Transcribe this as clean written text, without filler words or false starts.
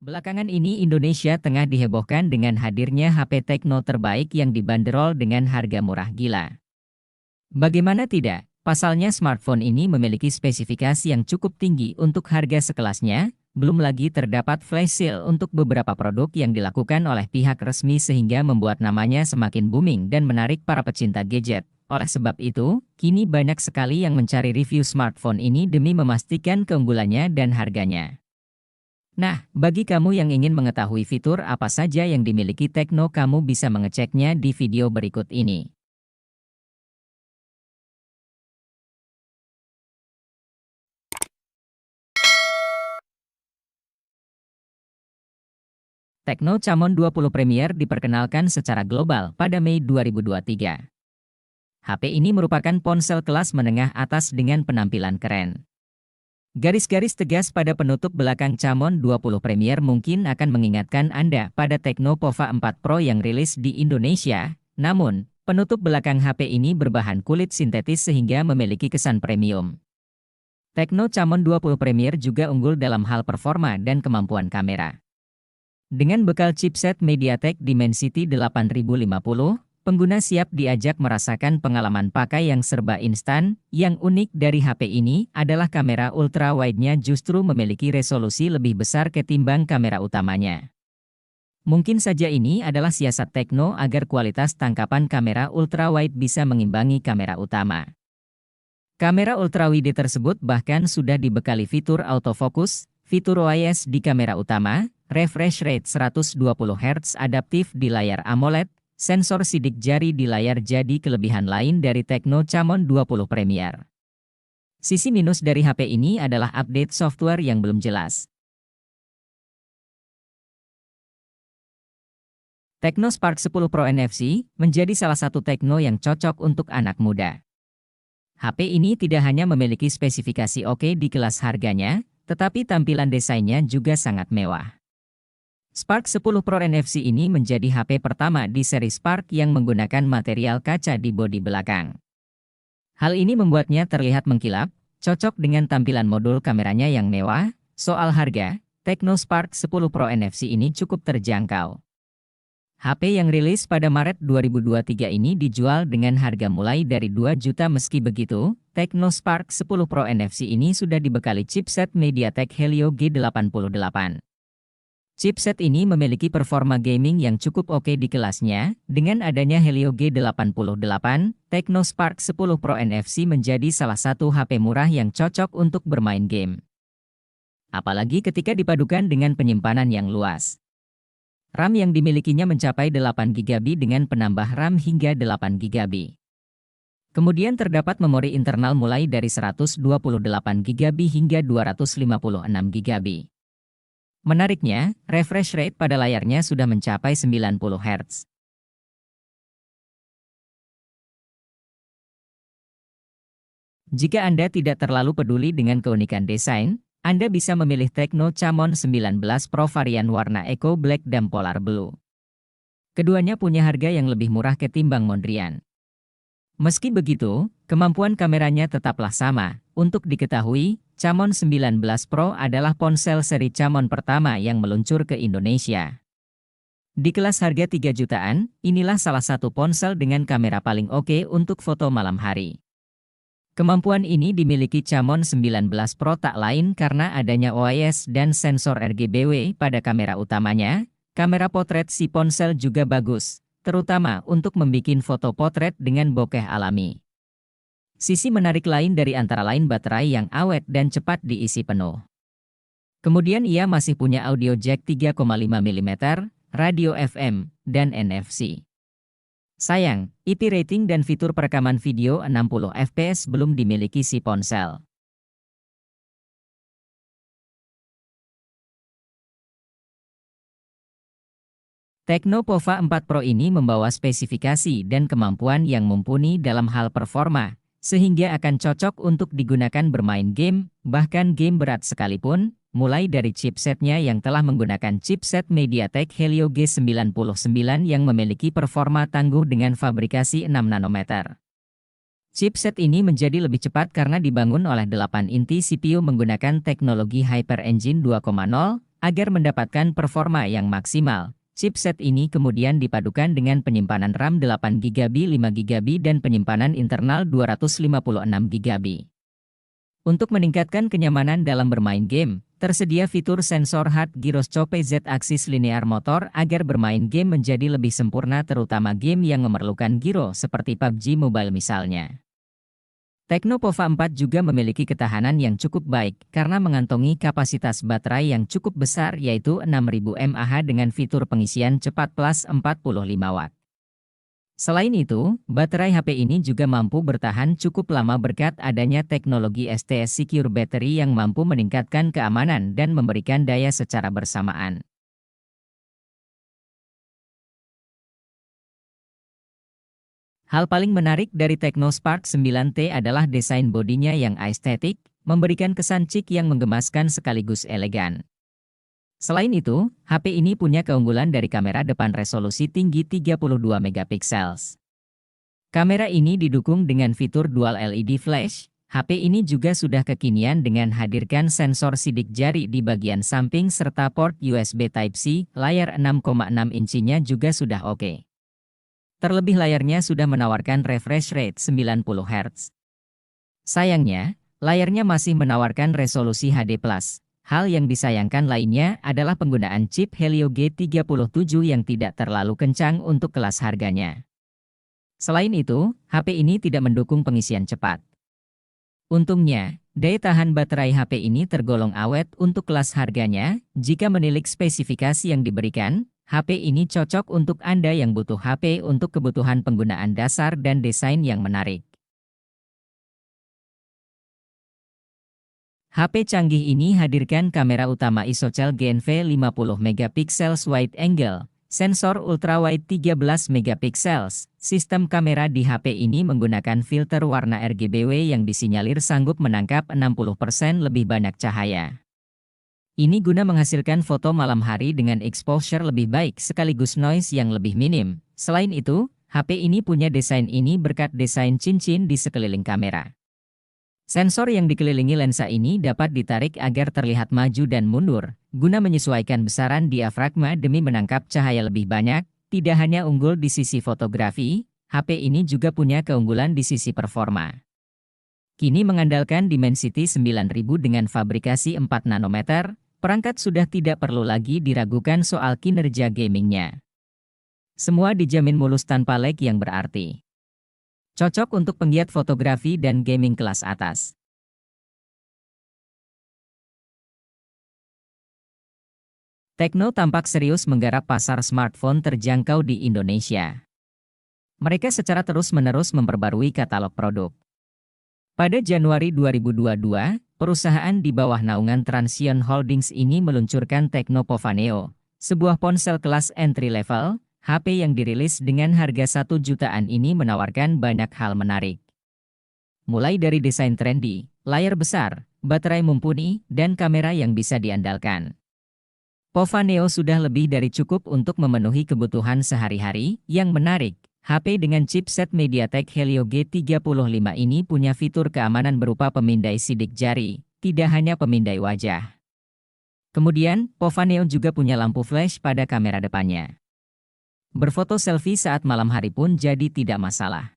Belakangan ini Indonesia tengah dihebohkan dengan hadirnya HP Tecno terbaik yang dibanderol dengan harga murah gila. Bagaimana tidak? Pasalnya smartphone ini memiliki spesifikasi yang cukup tinggi untuk harga sekelasnya, belum lagi terdapat flash sale untuk beberapa produk yang dilakukan oleh pihak resmi sehingga membuat namanya semakin booming dan menarik para pecinta gadget. Oleh sebab itu, kini banyak sekali yang mencari review smartphone ini demi memastikan keunggulannya dan harganya. Nah, bagi kamu yang ingin mengetahui fitur apa saja yang dimiliki Tecno, kamu bisa mengeceknya di video berikut ini. Tecno Camon 20 Premier diperkenalkan secara global pada Mei 2023. HP ini merupakan ponsel kelas menengah atas dengan penampilan keren. Garis-garis tegas pada penutup belakang Camon 20 Premier mungkin akan mengingatkan Anda pada Tecno Pova 4 Pro yang rilis di Indonesia, namun, penutup belakang HP ini berbahan kulit sintetis sehingga memiliki kesan premium. Tecno Camon 20 Premier juga unggul dalam hal performa dan kemampuan kamera. Dengan bekal chipset MediaTek Dimensity 8050, pengguna siap diajak merasakan pengalaman pakai yang serba instan. Yang unik dari HP ini adalah kamera ultra-wide-nya justru memiliki resolusi lebih besar ketimbang kamera utamanya. Mungkin saja ini adalah siasat Tecno agar kualitas tangkapan kamera ultra-wide bisa mengimbangi kamera utama. Kamera ultra-wide tersebut bahkan sudah dibekali fitur autofocus, fitur OIS di kamera utama, refresh rate 120 Hz adaptif di layar AMOLED, sensor sidik jari di layar jadi kelebihan lain dari Tecno Camon 20 Premier. Sisi minus dari HP ini adalah update software yang belum jelas. Tecno Spark 10 Pro NFC menjadi salah satu Tecno yang cocok untuk anak muda. HP ini tidak hanya memiliki spesifikasi oke di kelas harganya, tetapi tampilan desainnya juga sangat mewah. Spark 10 Pro NFC ini menjadi HP pertama di seri Spark yang menggunakan material kaca di bodi belakang. Hal ini membuatnya terlihat mengkilap, cocok dengan tampilan modul kameranya yang mewah. Soal harga, Tecno Spark 10 Pro NFC ini cukup terjangkau. HP yang rilis pada Maret 2023 ini dijual dengan harga mulai dari 2 juta. Meski begitu, Tecno Spark 10 Pro NFC ini sudah dibekali chipset MediaTek Helio G88. Chipset ini memiliki performa gaming yang cukup oke di kelasnya. Dengan adanya Helio G88, Tecno Spark 10 Pro NFC menjadi salah satu HP murah yang cocok untuk bermain game. Apalagi ketika dipadukan dengan penyimpanan yang luas. RAM yang dimilikinya mencapai 8GB dengan penambah RAM hingga 8GB. Kemudian terdapat memori internal mulai dari 128GB hingga 256GB. Menariknya, refresh rate pada layarnya sudah mencapai 90 Hz. Jika Anda tidak terlalu peduli dengan keunikan desain, Anda bisa memilih Tecno Camon 19 Pro varian warna Eco Black dan Polar Blue. Keduanya punya harga yang lebih murah ketimbang Mondrian. Meski begitu, kemampuan kameranya tetaplah sama. Untuk diketahui, Camon 19 Pro adalah ponsel seri Camon pertama yang meluncur ke Indonesia. Di kelas harga 3 jutaan, inilah salah satu ponsel dengan kamera paling oke untuk foto malam hari. Kemampuan ini dimiliki Camon 19 Pro tak lain karena adanya OIS dan sensor RGBW pada kamera utamanya. Kamera potret si ponsel juga bagus, terutama untuk membuat foto potret dengan bokeh alami. Sisi menarik lain dari antara lain baterai yang awet dan cepat diisi penuh. Kemudian ia masih punya audio jack 3,5 mm, radio FM, dan NFC. Sayang, IP rating dan fitur perekaman video 60 fps belum dimiliki si ponsel. Tecno Pova 4 Pro ini membawa spesifikasi dan kemampuan yang mumpuni dalam hal performa, sehingga akan cocok untuk digunakan bermain game, bahkan game berat sekalipun, mulai dari chipsetnya yang telah menggunakan chipset MediaTek Helio G99 yang memiliki performa tangguh dengan fabrikasi 6 nanometer. Chipset ini menjadi lebih cepat karena dibangun oleh 8 inti CPU menggunakan teknologi Hyper Engine 2.0, Agar mendapatkan performa yang maksimal, chipset ini kemudian dipadukan dengan penyimpanan RAM 8GB, 5GB dan penyimpanan internal 256GB. Untuk meningkatkan kenyamanan dalam bermain game, tersedia fitur sensor hard gyroscope Z-axis linear motor agar bermain game menjadi lebih sempurna, terutama game yang memerlukan gyro seperti PUBG Mobile misalnya. Tecno Pova 4 juga memiliki ketahanan yang cukup baik karena mengantongi kapasitas baterai yang cukup besar yaitu 6000 mAh dengan fitur pengisian cepat plus 45 Watt. Selain itu, baterai HP ini juga mampu bertahan cukup lama berkat adanya teknologi STS Secure Battery yang mampu meningkatkan keamanan dan memberikan daya secara bersamaan. Hal paling menarik dari Tecno Spark 9T adalah desain bodinya yang estetik, memberikan kesan chic yang menggemaskan sekaligus elegan. Selain itu, HP ini punya keunggulan dari kamera depan resolusi tinggi 32 megapiksel. Kamera ini didukung dengan fitur dual LED flash. HP ini juga sudah kekinian dengan hadirkan sensor sidik jari di bagian samping serta port USB Type-C, layar 6,6 inchinya juga sudah oke. Terlebih layarnya sudah menawarkan refresh rate 90 Hz. Sayangnya, layarnya masih menawarkan resolusi HD+. Hal yang disayangkan lainnya adalah penggunaan chip Helio G37 yang tidak terlalu kencang untuk kelas harganya. Selain itu, HP ini tidak mendukung pengisian cepat. Untungnya, daya tahan baterai HP ini tergolong awet untuk kelas harganya. Jika menilik spesifikasi yang diberikan, HP ini cocok untuk Anda yang butuh HP untuk kebutuhan penggunaan dasar dan desain yang menarik. HP canggih ini hadirkan kamera utama ISOCELL GNV 50 megapiksel wide angle, sensor ultrawide 13 megapiksel. Sistem kamera di HP ini menggunakan filter warna RGBW yang disinyalir sanggup menangkap 60% lebih banyak cahaya. Ini guna menghasilkan foto malam hari dengan exposure lebih baik sekaligus noise yang lebih minim. Selain itu, HP ini punya desain ini berkat desain cincin di sekeliling kamera. Sensor yang dikelilingi lensa ini dapat ditarik agar terlihat maju dan mundur, guna menyesuaikan besaran diafragma demi menangkap cahaya lebih banyak. Tidak hanya unggul di sisi fotografi, HP ini juga punya keunggulan di sisi performa. Kini mengandalkan Dimensity 9000 dengan fabrikasi 4 nanometer, perangkat sudah tidak perlu lagi diragukan soal kinerja gamingnya. Semua dijamin mulus tanpa lag yang berarti. Cocok untuk penggiat fotografi dan gaming kelas atas. Tecno tampak serius menggarap pasar smartphone terjangkau di Indonesia. Mereka secara terus-menerus memperbarui katalog produk. Pada Januari 2022, perusahaan di bawah naungan Transsion Holdings ini meluncurkan Tecno Pova Neo, sebuah ponsel kelas entry level. HP yang dirilis dengan harga 1 jutaan ini menawarkan banyak hal menarik. Mulai dari desain trendy, layar besar, baterai mumpuni, dan kamera yang bisa diandalkan. Pova Neo sudah lebih dari cukup untuk memenuhi kebutuhan sehari-hari. Yang menarik, HP dengan chipset MediaTek Helio G35 ini punya fitur keamanan berupa pemindai sidik jari, tidak hanya pemindai wajah. Kemudian, Pova Neo juga punya lampu flash pada kamera depannya. Berfoto selfie saat malam hari pun jadi tidak masalah.